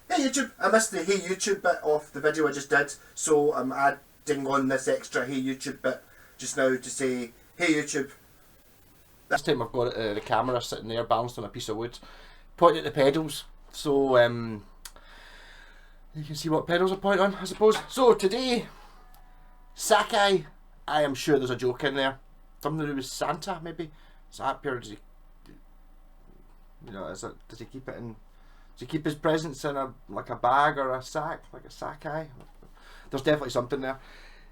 Hey YouTube, I missed the Hey YouTube bit of the video I just did, so I'm adding on this extra Hey YouTube bit just now to say, hey YouTube. This time I've got the camera sitting there balanced on a piece of wood, pointing at the pedals, so you can see what pedals I point on, I suppose. So today, SAKAI, I am sure there's a joke in there. Something to do with Santa, maybe? Is that pure? Does he, you know, does he keep it in? Does he keep his presents in a bag or a sack, like a SAKAI? There's definitely something there.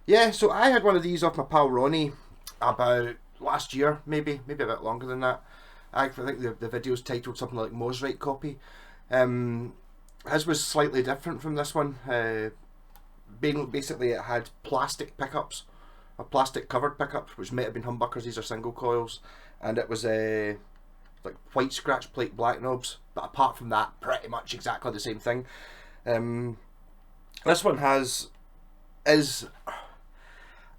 Yeah, so I had one of these off my pal Ronnie about last year, maybe a bit longer than that. I think the video's titled something like Mooer's copy. His was slightly different from this one. Basically it had plastic pickups, or plastic covered pickups, which might have been humbuckers. These are single coils, and it was like white scratch plate black knobs, but apart from that, pretty much exactly the same thing. This one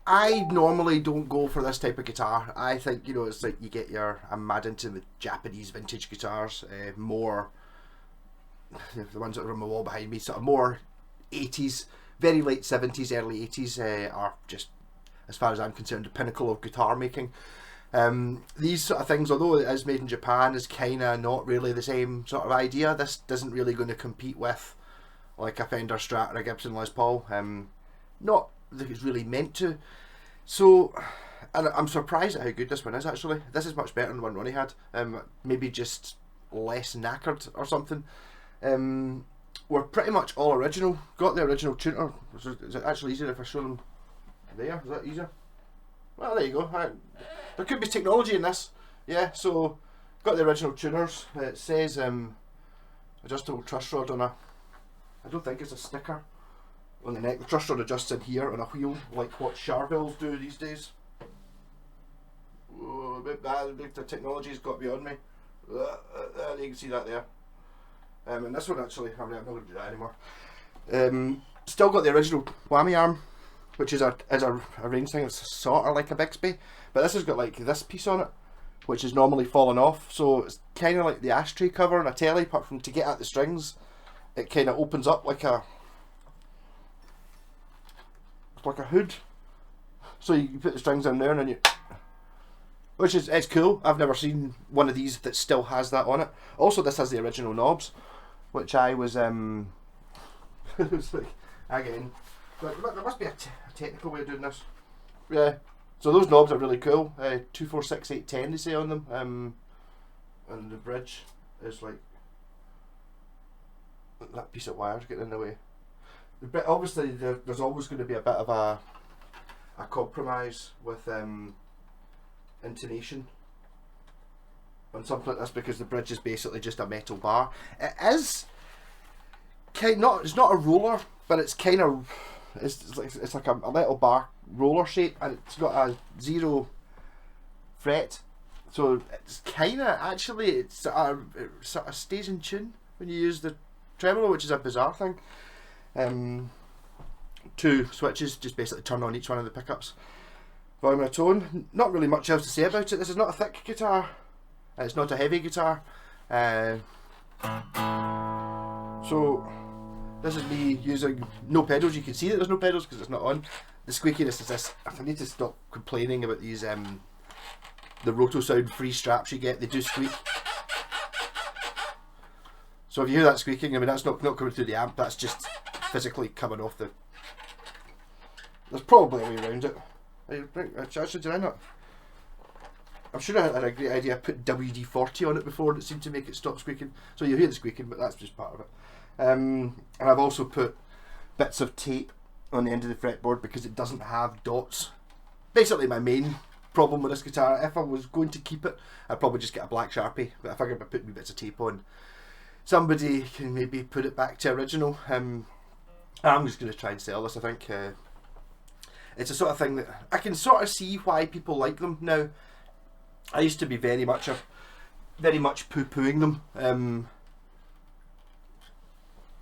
I normally don't go for this type of guitar. I think, you know, it's like you get I'm mad into the Japanese vintage guitars, more, the ones that are on my wall behind me, sort of more 80s, very late 70s, early 80s are just, as far as I'm concerned, the pinnacle of guitar making. These sort of things, although it is made in Japan, is kind of not really the same sort of idea. This isn't really going to compete with like a Fender Strat or a Gibson Les Paul. Not that it's really meant to. So, and I'm surprised at how good this one is actually. This is much better than the one Ronnie had. Maybe just less knackered or something. We're pretty much all original. Got the original tuner. Is it actually easier if I show them there? Is that easier? Well, there you go. There could be technology in this. Yeah, so got the original tuners. It says adjustable truss rod on I don't think it's a sticker on the neck. The truss rod adjusts in here on a wheel, like what Charvels do these days. Oh, the technology's got beyond me. You can see that there. And this one actually, I'm not going to do that anymore. Still got the original whammy arm, which is a range thing. It's sort of like a Bixby, but this has got like this piece on it, which is normally fallen off. So it's kind of like the ashtray cover on a telly, apart from to get at the strings, it kind of opens up like a hood. So you put the strings in there and then you, it's cool. I've never seen one of these that still has that on it. Also, this has the original knobs, which I was it was like, again, but there must be a technical way of doing this. Yeah, so those knobs are really cool. 2, 4, 6, 8, 10 they say on them. And the bridge is like that piece of wire getting in the way. But obviously there's always going to be a bit of a compromise with intonation on something like this, because the bridge is basically just a metal bar. It is it's not a roller, but it's kind of, it's like a metal bar roller shape, and it's got a 0 fret, so it's kind of, actually it sort of stays in tune when you use the tremolo, which is a bizarre thing. 2 switches just basically turn on each one of the pickups. Volume and tone, not really much else to say about it. This is not a thick guitar, it's not a heavy guitar, so this is me using no pedals. You can see that there's no pedals because it's not on. The squeakiness is this. I need to stop complaining about these the Roto Sound free straps you get. They do squeak. So if you hear that squeaking, I mean, that's not coming through the amp, that's just physically coming off the... There's probably a way around it. Actually, did I not? I'm sure I had a great idea. I put WD-40 on it before and it seemed to make it stop squeaking. So you hear the squeaking, but that's just part of it. And I've also put bits of tape on the end of the fretboard because it doesn't have dots. Basically my main problem with this guitar, if I was going to keep it, I'd probably just get a black Sharpie, but I figured by putting bits of tape on, somebody can maybe put it back to original. I'm just going to try and sell this, I think. It's a sort of thing that I can sort of see why people like them now. I used to be very much poo-pooing them.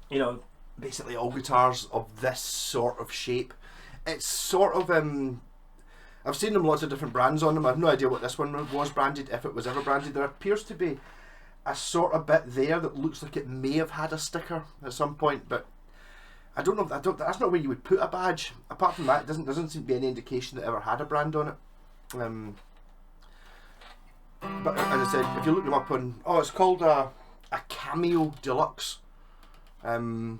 You know, basically all guitars of this sort of shape. It's sort of I've seen them lots of different brands on them. I have no idea what this one was branded, if it was ever branded. There appears to be a sort of bit there that looks like it may have had a sticker at some point, but I don't know. That's not where you would put a badge. Apart from that, there doesn't seem to be any indication that it ever had a brand on it. But as I said, if you look them up on, it's called a Cameo Deluxe. According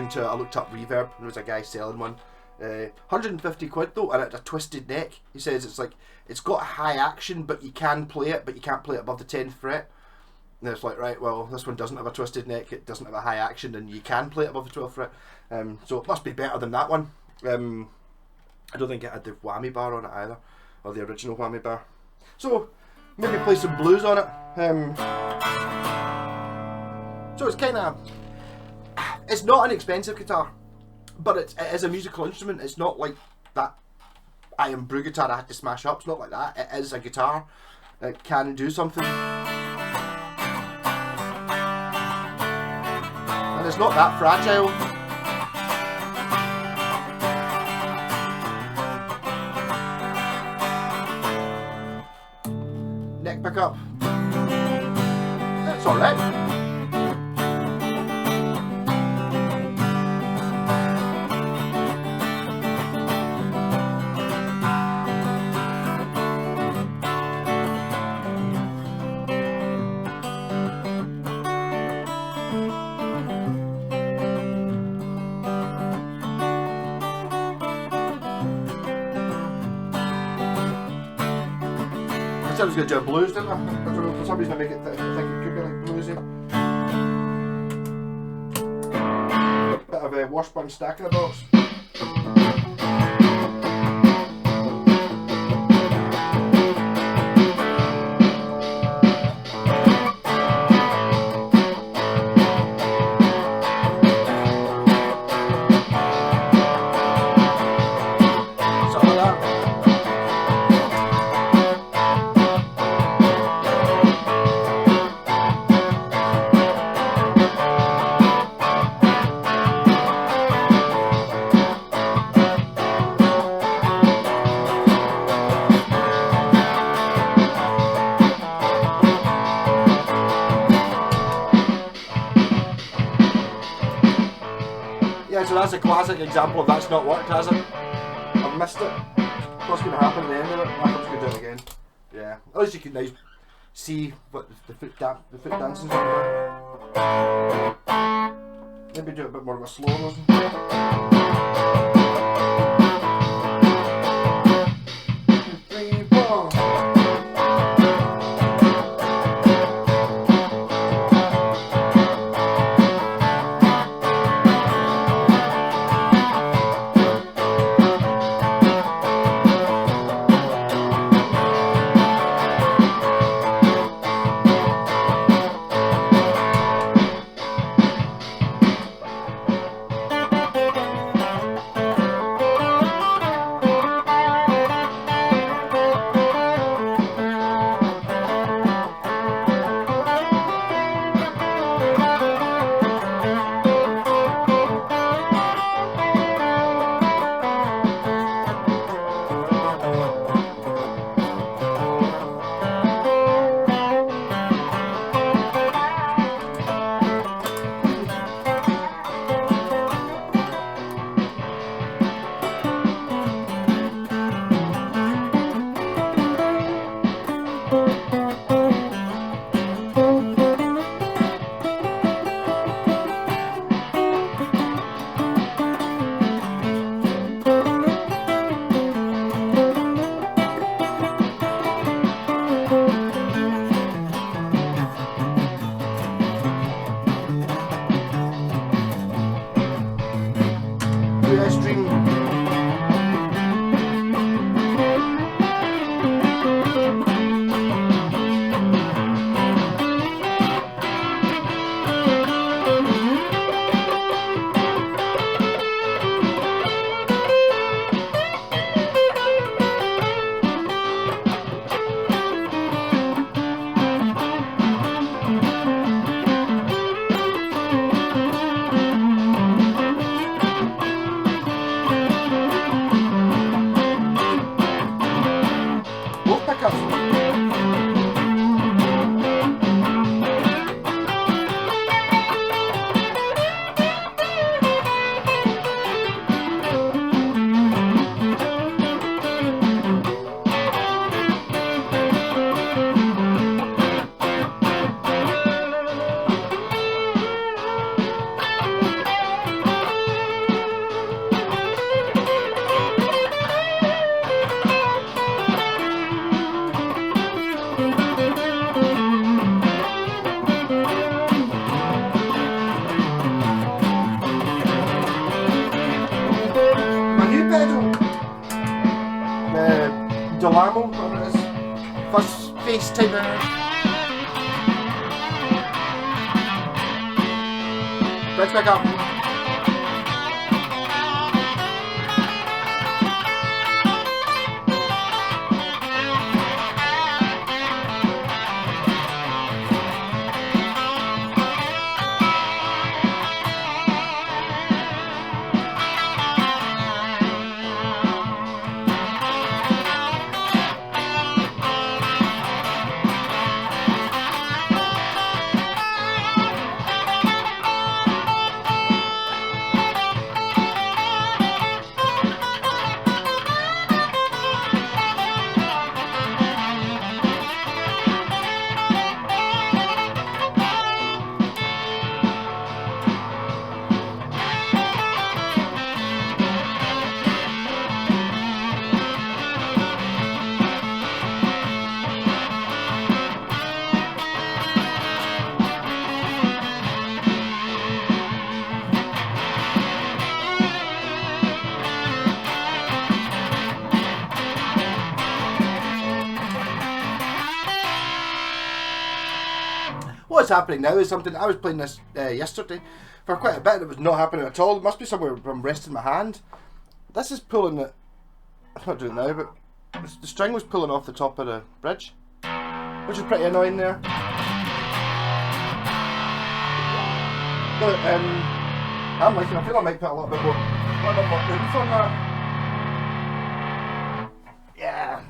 to, I looked up Reverb, and there was a guy selling one. 150 quid though, and it's a twisted neck. He says it's got a high action, but you can play it, but you can't play it above the 10th fret. And it's like, right, well, this one doesn't have a twisted neck, it doesn't have a high action, and you can play it above the 12th fret. So it must be better than that one. I don't think it had the whammy bar on it either, or the original whammy bar. So maybe play some blues on it. So it's kind of, it's not an expensive guitar, but it is a musical instrument. It's not like that Iron Brew guitar I had to smash up. It's not like that. It is a guitar. It can do something. And it's not that fragile. Neck pickup. That's alright. I was going to do a blues, didn't I? I don't know, for some reason I make it think it could be like bluesy. Bit of a washburn stack in the box. Yeah, so that's a classic example of that's not worked, has it? I've missed it. What's going to happen at the end of it? I'm just going to do it again. Yeah, at least you can now see what the foot dancing's on there. Maybe do it a bit more of a slow motion. 2, 3, 4. dolamo, whatever it is. Fuzz face type of. Let's back up. What's happening now is something. I was playing this yesterday for quite a bit and it was not happening at all. It must be somewhere where I'm resting my hand. This is pulling it. I'm not doing it now, but the string was pulling off the top of the bridge, which is pretty annoying there. But I'm liking it. I feel I might put a little bit more oomph on that. Yeah.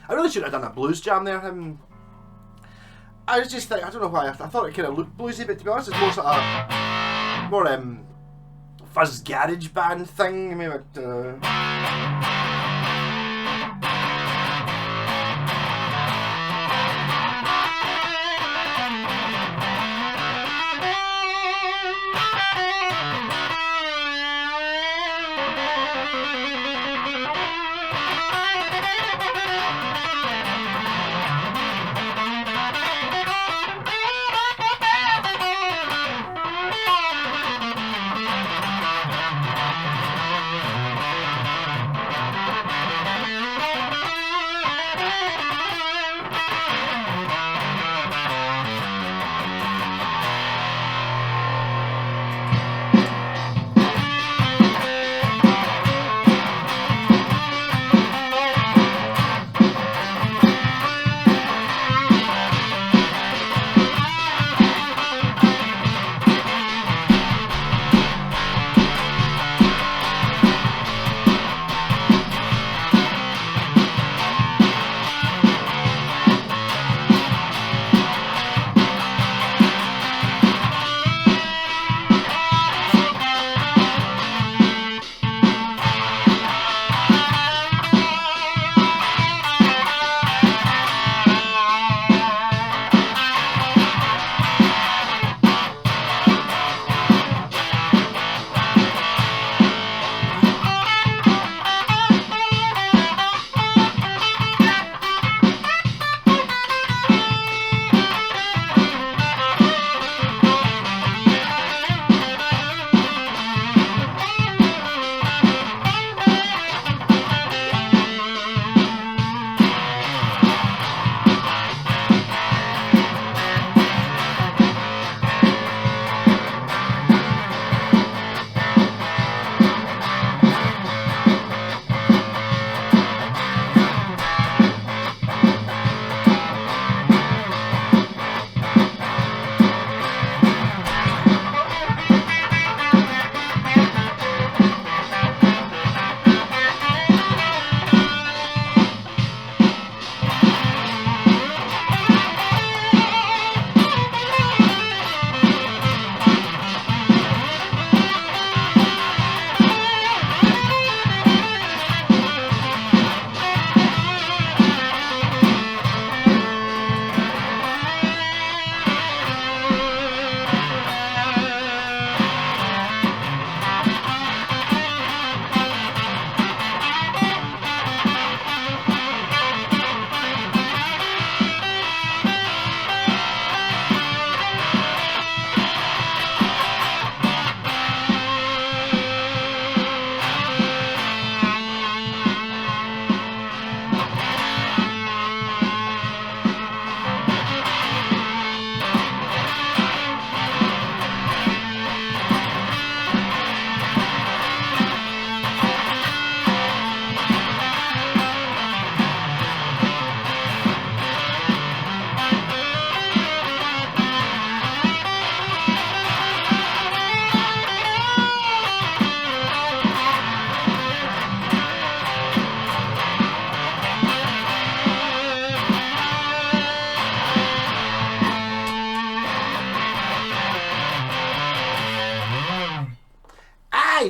I really should have done a blues jam there. I was just like, I don't know why, I thought it kind of looked bluesy, but to be honest it's more sort of fuzz garage band thing. I mean,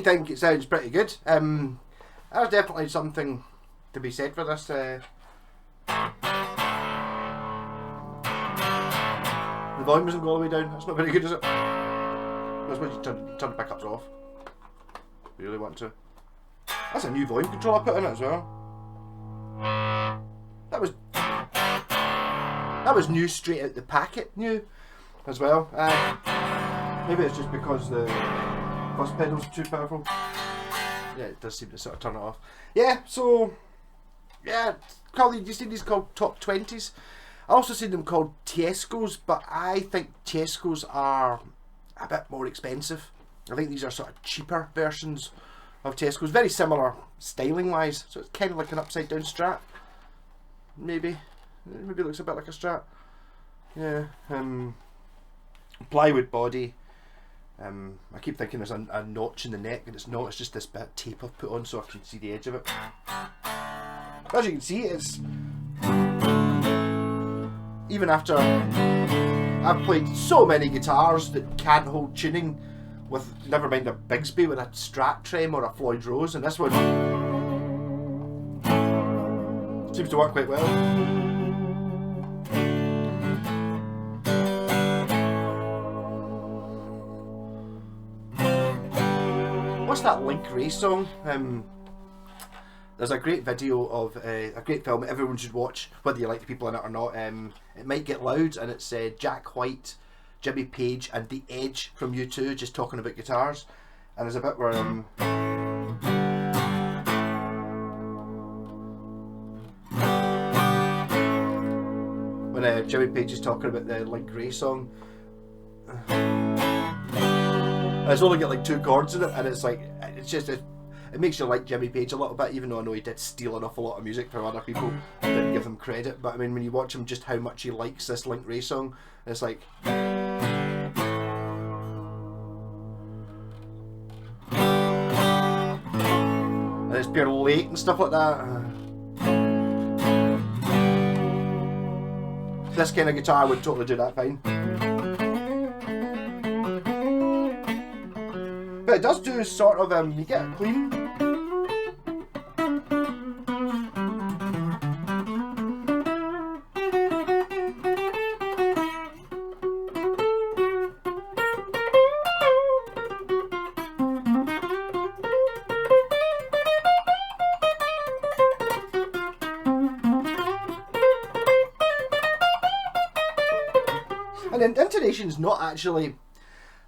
I think it sounds pretty good. There's definitely something to be said for this. The volume doesn't go all the way down. That's not very good, is it? That's when you turn the pickups off. If you really want to. That's a new volume control I put in it as well. That was new straight out the packet, new as well. Maybe it's just because the fuzz pedals are too powerful. Yeah, it does seem to sort of turn it off. Yeah, so yeah, you seen these called top 20s. I also seen them called Tesco's, but I think Tesco's are a bit more expensive. I think these are sort of cheaper versions of Tesco's, very similar styling wise. So it's kind of like an upside down Strat. Maybe it looks a bit like a Strat. Yeah. Plywood body. I keep thinking there's a notch in the neck, and it's not. It's just this bit of tape I've put on so I can see the edge of it. As you can see, it's even after I've played so many guitars that can't hold tuning with, never mind a Bigsby, with a Strat trem or a Floyd Rose, and this one seems to work quite well. What's that Link Race song? There's a great video of a great film everyone should watch, whether you like the people in it or not. It Might Get Loud, and it's Jack White, Jimmy Page, and The Edge from U2 just talking about guitars. And there's a bit where when Jimmy Page is talking about the Link Ray song. It's only got like 2 chords in it, and it's like it makes you like Jimmy Page a little bit, even though I know he did steal an awful lot of music from other people. I didn't give him credit, but I mean, when you watch him, just how much he likes this Link Ray song, it's like. And it's pure late and stuff like that. This kind of guitar would totally do that fine. But it does do sort of, you get it clean. And intonation's not actually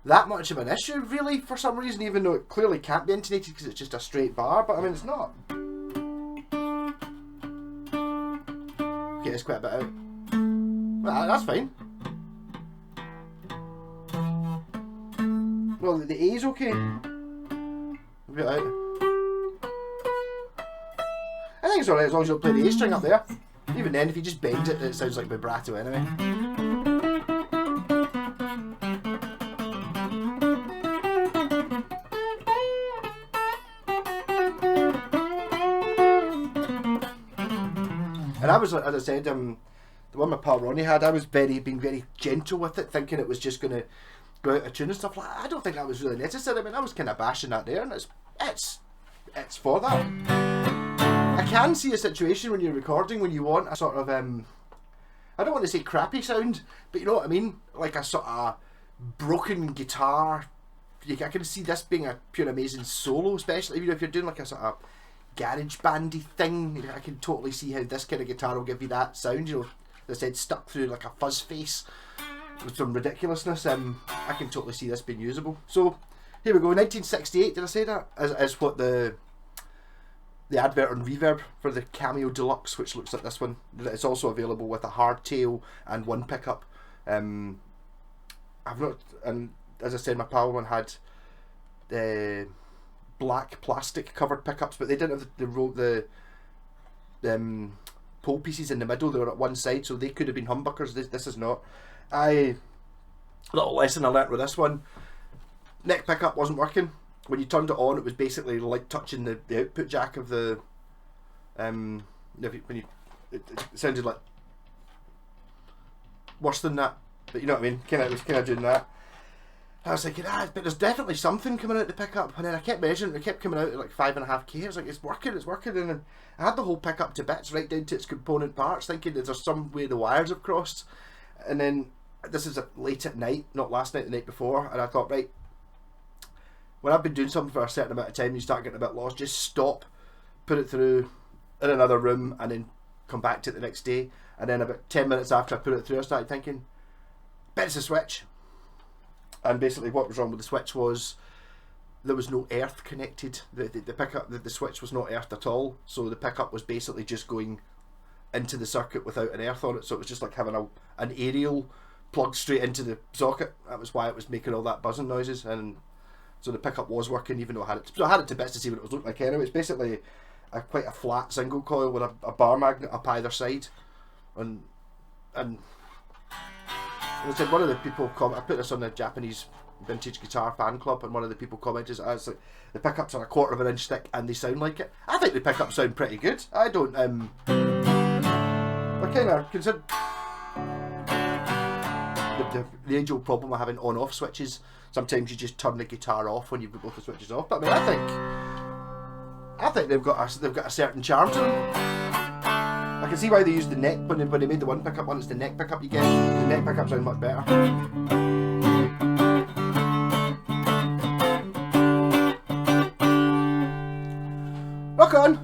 that much of an issue, really, for some reason, even though it clearly can't be intonated because it's just a straight bar, but I mean, it's not. Okay, it's quite a bit out. Well, that's fine. Well, the A's okay. A bit out. I think it's alright as long as you don't play the A string up there. Even then, if you just bend it, it sounds like vibrato anyway. And I was, as I said, the one my pal Ronnie had, I was being very gentle with it, thinking it was just going to go out of tune and stuff like that. I don't think that was really necessary. I mean, I was kind of bashing that there, and it's for that. I can see a situation when you're recording when you want a sort of, I don't want to say crappy sound, but you know what I mean? Like a sort of broken guitar. I can see this being a pure amazing solo, especially if you're doing like a sort of garage bandy thing. I can totally see how this kind of guitar will give you that sound, you know, as I said, stuck through like a fuzz face with some ridiculousness. I can totally see this being usable. So here we go, 1968, did I say that? As what the advert on Reverb for the Cameo Deluxe, which looks like this one. It's also available with a hardtail and one pickup. I've not, and as I said, my pal one had black plastic covered pickups, but they didn't have the pole pieces in the middle. They were at one side, so they could have been humbuckers. This is not. Little lesson I learnt with this one: neck pickup wasn't working. When you turned it on, it was basically like touching the output jack of the it sounded like worse than that, but you know what I mean. It was kind of doing that. I was thinking, but there's definitely something coming out the pickup, and then I kept measuring, it kept coming out at like 5.5K. I was like, it's working, and then I had the whole pickup to bits, right down to its component parts, thinking that there's some way the wires have crossed, and then this is late at night, not last night, the night before, and I thought, right, when I've been doing something for a certain amount of time, you start getting a bit lost, just stop, put it through in another room, and then come back to it the next day. And then about 10 minutes after I put it through, I started thinking, bet it's a switch. And basically what was wrong with the switch was there was no earth connected. The pickup, the switch was not earthed at all, so the pickup was basically just going into the circuit without an earth on it, so it was just like having an aerial plugged straight into the socket. That was why it was making all that buzzing noises. And so the pickup was working, even though I had it. So I had it to bits to see what it was looking like anyway. It's basically quite a flat single coil with a bar magnet up either side. And as I said, one of the people I put this on the Japanese vintage guitar fan club, and one of the people commented, like, the pickups are 1/4 of an inch thick and they sound like it. I think the pickups sound pretty good. I don't I kind of consider the age old problem of having on-off switches. Sometimes you just turn the guitar off when you've got both the switches off. But I mean, I think they've got a certain charm to them. I can see why they used the neck when they made the one pickup one. It's the neck pickup you get. The neck pickup sound much better.